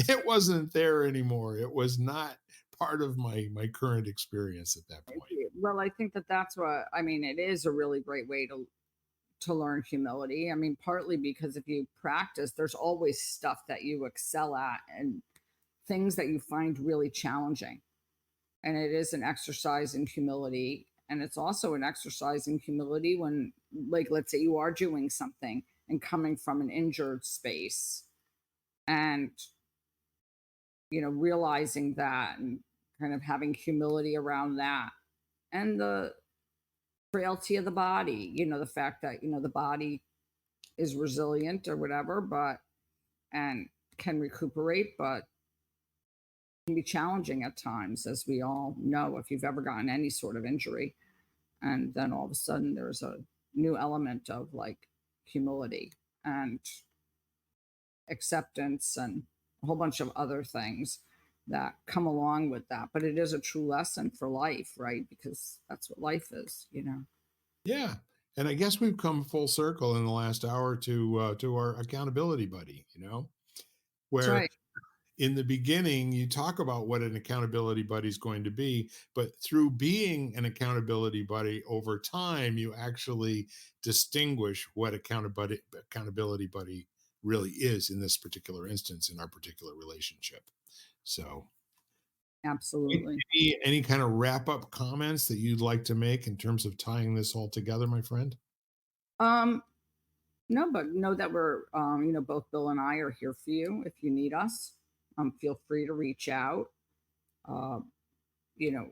it wasn't there anymore. It was not part of my current experience at that point. Well, I think that's what I mean. It is a really great way to learn humility. I mean, partly because if you practice, there's always stuff that you excel at and things that you find really challenging. And it is an exercise in humility. And it's also an exercise in humility when, like, let's say you are doing something and coming from an injured space and, realizing that and kind of having humility around that. And the frailty of the body, the fact that, the body is resilient or whatever, but and can recuperate, but can be challenging at times, as we all know, if you've ever gotten any sort of injury. And then all of a sudden there's a new element of like humility and acceptance and a whole bunch of other things that come along with that. But it is a true lesson for life, right? Because that's what life is. Yeah, and I guess we've come full circle in the last hour to our accountability buddy, That's where right. in the beginning you talk about what an accountability buddy is going to be, but through being an accountability buddy over time you actually distinguish what accountability buddy really is in this particular instance, in our particular relationship. So Absolutely. any kind of wrap up comments that you'd like to make in terms of tying this all together, my friend? Um, no, but know that we're, both Bill and I are here for you if you need us. Feel free to reach out. Uh, you know,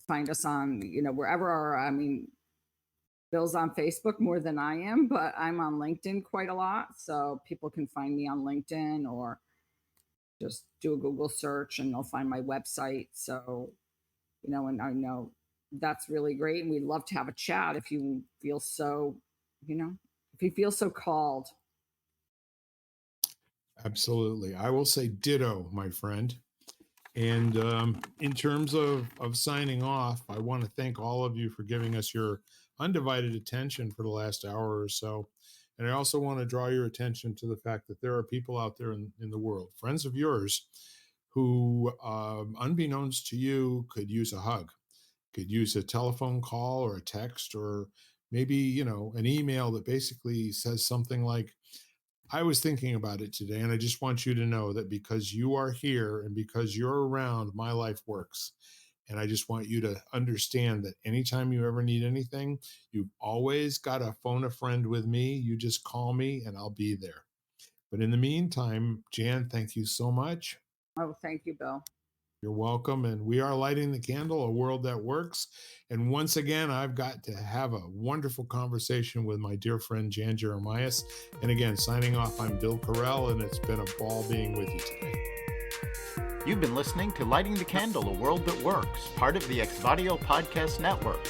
find us on, wherever I mean, Bill's on Facebook more than I am, but I'm on LinkedIn quite a lot. So people can find me on LinkedIn or just do a Google search and they'll find my website. So, and I know that's really great. And we'd love to have a chat if you feel so, you know, if you feel so called. Absolutely. I will say ditto, my friend. And in terms of signing off, I want to thank all of you for giving us your undivided attention for the last hour or so. And I also want to draw your attention to the fact that there are people out there in the world, friends of yours, who, unbeknownst to you, could use a hug, could use a telephone call or a text, or maybe, an email that basically says something like, I was thinking about it today, and I just want you to know that because you are here and because you're around, my life works. And I just want you to understand that anytime you ever need anything, you've always got a phone a friend with me. You just call me and I'll be there. But in the meantime, Jan, thank you so much. Oh, thank you, Bill. You're welcome. And we are lighting the candle, a world that works. And once again, I've got to have a wonderful conversation with my dear friend, Jan Jeremias. And again, signing off, I'm Bill Correll, and it's been a ball being with you today. You've been listening to Lighting the Candle, a World That Works, part of the Exvadio Podcast Network.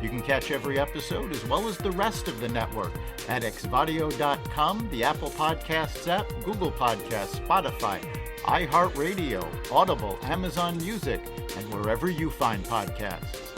You can catch every episode as well as the rest of the network at exvadio.com, the Apple Podcasts app, Google Podcasts, Spotify, iHeartRadio, Audible, Amazon Music, and wherever you find podcasts.